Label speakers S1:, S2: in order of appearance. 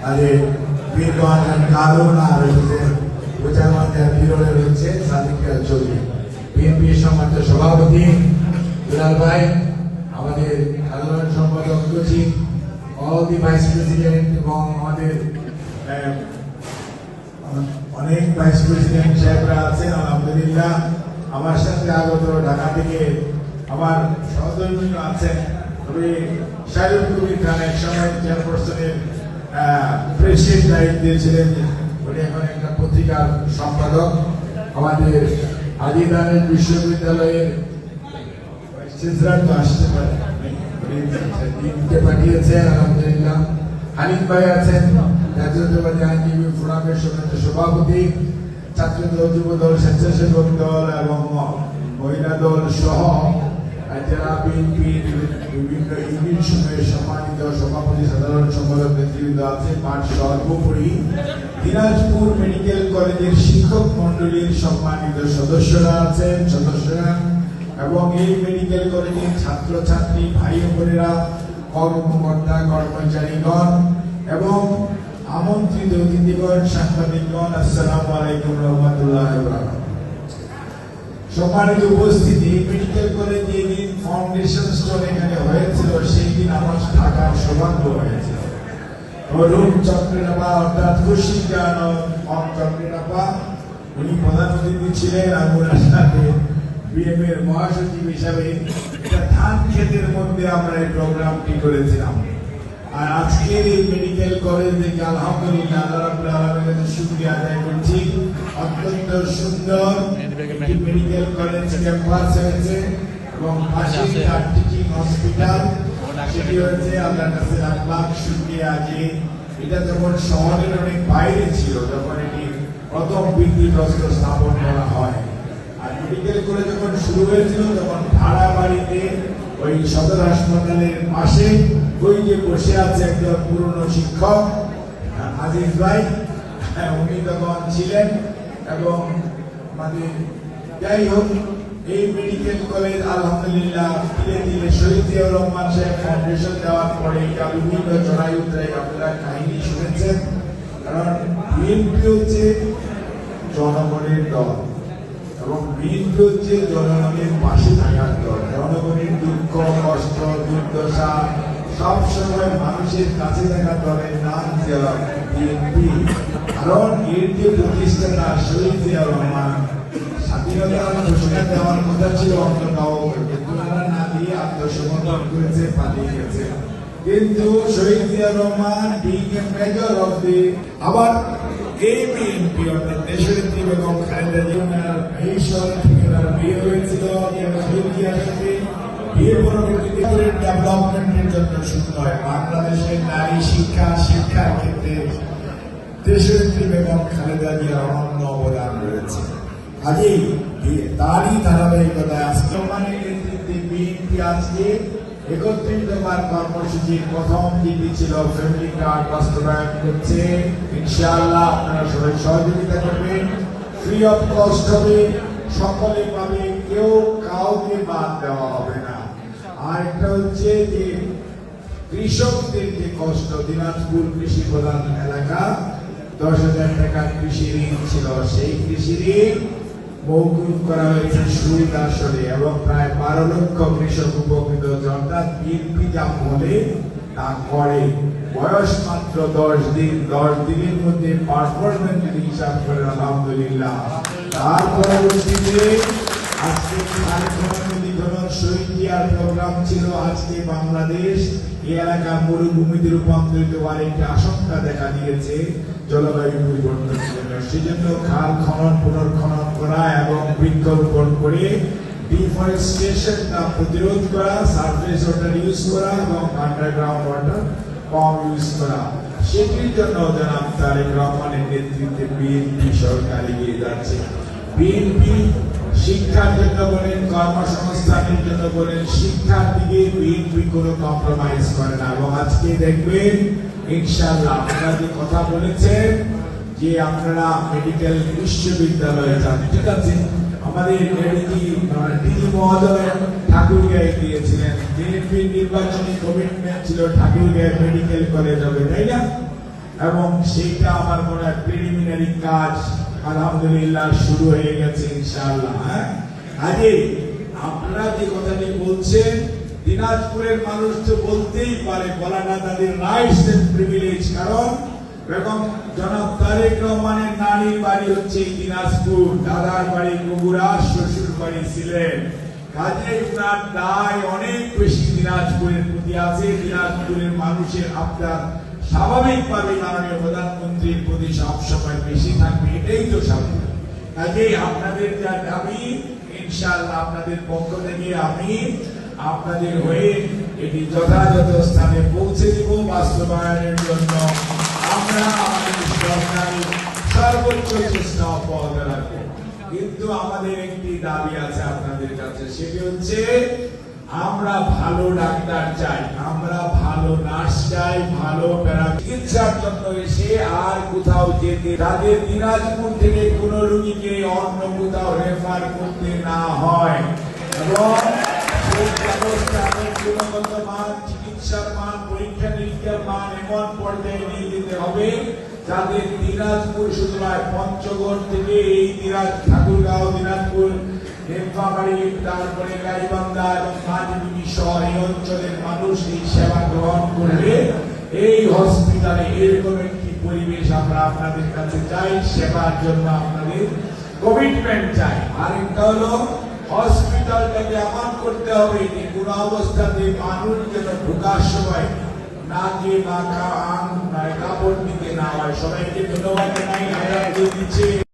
S1: అది বীরগঞ্জ কারণ আর বোঝাগঞ্জের বিরলে রয়েছে সাদিক চৌধুরী বিএনপি সম্মানিত সভাপতি দুলাল ভাই, আমাদের সাধারণ সম্পাদক সচিব, অল দি ভাইস প্রেসিডেন্ট এবং আমাদের অনেক ভাইস প্রেসিডেন্ট সাহেবরা আছেন। আলহামদুলিল্লাহ আমার সাথে আগত ঢাকা থেকে আমার সহধর্মীরা আছেন। তবে শাহরুখ কবির খান এক সময় চেয়ারপারসনের প্রেসের দায়িত্বে ছিলেন, উনি এখন একটা পত্রিকার সম্পাদক। আমাদের আদিদানের বিশ্ববিদ্যালয়ের আসতে পারে পাঠিয়েছেন আলহামদুলিল্লাহ। হানিফ ভাই আছেন জাতীয়তাবাদী আইনজীবী ফোরামের সভাপতি, ছাত্র দল, যুব দল, স্বেচ্ছাসেবক দল এবং মহিলা দল সহ জেলা বিএনপির বিভিন্ন ইউনিট সমূহের সম্মানিত সভাপতি, সাধারণ সম্পাদক নেতৃবৃন্দ আছে। মাঠ সর্বোপরি দিনাজপুর মেডিকেল কলেজের শিক্ষক মন্ডলীর সম্মানিত সদস্যরা আছেন, এবং এই মেডিকেল কলেজের ছাত্রছাত্রী ভাই বোনেরা, কর্মকর্তা কর্মচারীগণ এবং আমন্ত্রিত অতিথিগণ, সাংবাদিকগণ, আসসালামু আলাইকুম রহমতুল্লাহ। সম্মানিত উপস্থিতি, মেডিকেল কলেজে দিন ফাউন্ডেশন স্টোন এখানে হয়েছিল, সেই দিন আমার থাকার সৌভাগ্য হয়েছিল। অরুণ চক্রনাপা অর্থাৎ খুশি চক্রনাপা উনি প্রধান অতিথি ছিলেন। আর ওনার সাথে বিএম এর মহাসচিব হিসাবে ধান ক্ষেতের মধ্যে আমরা এই প্রোগ্রামটি করেছিলাম। আর আজকের এই মেডিকেল কলেজ থেকে আলহামদুলিল্লাহ আল্লাহ রাব্বুল আলামিনের কাছে শুকরিয়া আদায় করছি। অত্যন্ত সুন্দর একটি মেডিকেল কলেজ ক্যাম্পাস হয়েছে এবং পাশে তার টিচিং হসপিটাল, সেটি হয়েছে। আল্লাহর কাছে লাখ লাখ শুকরিয়া যে এটা যখন শহরের অনেক বাইরে ছিল, যখন এটি প্রথম ভিত্তিপ্রস্তর স্থাপন করা হয়। আর মেডিকেল কলেজ যখন শুরু হয়েছিল তখন ভাড়া বাড়িতে ওই সদর হাসপাতালের পাশে ওই যে বসে আছে একজন পুরনো শিক্ষক আজিজ ভাই, উনি তখন ছিলেন। এবং মানে যাই হোক, এই মেডিকেল কলেজ আলহামদুলিল্লাহ ধীরে ধীরে শহীদ জিয়াউর রহমান সাহেব ফাউন্ডেশন দেওয়ার পরে এটা বিভিন্ন চড়াই উতরাই আপনারা কাহিনী শুনেছেন। কারণ বিএনপি হচ্ছে জনগণের দল এবং বিএনপি হচ্ছে জনগণের পাশে থাকার দল। জনগণের দুঃখ কষ্ট দুর্দশা সবসময় মানুষের কাছে থাকা দলের নাম বিএনপি। কারণ এর যে প্রতিষ্ঠাতা শহীদ জিয়াউর রহমান স্বাধীনতার ঘোষণা দেওয়ার কথা ছিল অন্য কাউকে, না দিয়ে আত্মসমর্পণ করেছে, পালিয়ে গেছে। কিন্তু শহীদ Ziaur Rahman being a major of the আবার এই বিএনপি অর্থাৎ দেশনেত্রী বেগম খালেদা জিয়ার এই শহর থেকে তার বিয়ে হয়েছিল। বিয়ে পরবর্তীতে ডেভেলপমেন্টের জন্য শুরু হয়। বাংলাদেশের নারী শিক্ষার ক্ষেত্রে দেশনেত্রী বেগম খালেদা জিয়ার অনন্য অবদান রয়েছে। কাজেই তারই ধারাবাহিকতায় আস্তমানের নেতৃত্বে বিএনপি আজকে ৩১বার কর্মসূচির প্রথম দিনটি ছিল ফ্যামিলি কার্ড বাস্তবায়ন করছে। ইনশাআল্লাহ আপনারা সবাই সহযোগিতা করবেন, ফ্রি অফ কস্ট হবে, সকলে পাবে, কেউ কাউকে বাদ দেওয়া হবে না। আর একটা হচ্ছে যে কৃষকদের যে কষ্ট, দিনাজপুর কৃষি প্রধান এলাকা ১০,০০০ টাকা কৃষি ঋণ ছিল, সেই কৃষি ঋণ মৌকুফ করা হয়েছে সুদ আসরে এবং প্রায় ১২ লক্ষ কৃষক উপকৃত। অর্থাৎ বিএনপি যা বলে তা করে। বয়স মাত্র ১০ দিন, ১০ দিনের মধ্যে পারফরমেন্স যদি হিসাব করেন আলহামদুলিল্লাহ। তার পরবর্তীতে আজকে শহীদ জিয়ার প্রোগ্রাম ছিল। আজকে বাংলাদেশ এই এলাকা মরুভূমিতে রূপান্তরিত হওয়ার একটি আশঙ্কা দেখা দিয়েছে জলবায়ু পরিবর্তনের জন্য। সেজন্য খাল খনন পুনর্খনন করা এবং বৃক্ষরোপণ করে ডিফরেস্টেশনটা প্রতিরোধ করা, সারফেস ওয়াটার ইউজ করা এবং আন্ডারগ্রাউন্ড ওয়াটার কম ইউজ করা, সেটির জন্য জনাব তারেক রহমানের নেতৃত্বে বিএনপি সরকার এগিয়ে যাচ্ছে। বিএনপি শিক্ষার জন্য বলেন, কর্মসংস্থানের জন্য বলেন, শিক্ষার দিকে বিএনপি কোনো কম্প্রোমাইজ করে না। এবং আজকে দেখবেন ইনশাআল্লাহ আপনারা যে কথা বলেছেন যে আপনারা মেডিকেল বিশ্ববিদ্যালয়ে যান, ঠিক আছে। আমাদের ডিজি মহোদয় ঠাকুরগাঁয়ে গিয়েছিলেন, বিএনপির নির্বাচনী কমিটমেন্ট ছিল ঠাকুরগাঁয়ে মেডিকেল কলেজ হবে, তাই না? এবং সেইটা আমার মনে হয় প্রিলিমিনারি কাজ আলহামদুলিল্লাহ শুরু হয়ে গেছে ইনশাআল্লাহ। হ্যাঁ, আগে আপনারা যে কথাটি বলছেন, দিনাজপুরের মানুষ তো বলতেই পারে, বলাটা তাদের রাইটস এন্ড প্রিভিলেজ। কারণ বেগম জনাব তারেক রহমানের নানির বাড়ি হচ্ছে দিনাজপুর, দাদার বাড়ি বগুড়া, শ্বশুর বাড়ি সিলেট। কাজেই উনার দায় অনেক বেশি দিনাজপুরের প্রতি আছে। দিনাজপুরের মানুষের আপনার স্বাভাবিকভাবে মাননীয় প্রধানমন্ত্রীর প্রতি সবসময় বেশি থাকবে, এটাই তো স্বাভাবিক। কাজেই আপনাদের যা দাবি ইনশাআল্লাহ আপনাদের পক্ষ থেকে আমি আপনাদের হয়ে এটি যথাযথ স্থানে পৌঁছে দিব। বাস্তবায়নের জন্য আমরা আমাদের সরকারি সর্বোচ্চ চেষ্টা অব্যাহত রাখবো। কিন্তু আমাদের একটি দাবি আছে আপনাদের কাছে, সেটি হচ্ছে আমরা ভালো ডাক্তার চাই, আমরা ভালো নার্স চাই, ভালো চিকিৎসার জন্য এসে আর কোথাও যেতে, তাদের দিনাজপুর থেকে কোন রোগীকে অন্য কোথাও রেফার করতে না হয় এবং সেই ব্যবস্থাপনার গুণগত মান, চিকিৎসার মান, পরীক্ষা নিরীক্ষার মান এমন পর্যায়ে নিয়ে যেতে হবে যাদের দিনাজপুর শুধু নয়, পঞ্চগড় থেকে এই ঠাকুরগাঁও, দিনাজপুর, নেত্রাবাড়ি, তারপরে গাইবান্ধা এবং মাঝবিবি সহ এই অঞ্চলের মানুষ এই সেবা গ্রহণ করবে। এই হসপিটালে এরকম একটি পরিবেশ আমরা আপনাদের কাছে চাই, সেবার জন্য আপনাদের কমিটমেন্ট চাই। আরেকটা হলো হসপিটালটাকে এমন করতে হবে যে কোন অবস্থাতে মানুষ যেন ঢোকার সময় না যে কাপড় নিতে না হয়। সবাইকে ধন্যবাদ জানাই, দিচ্ছে।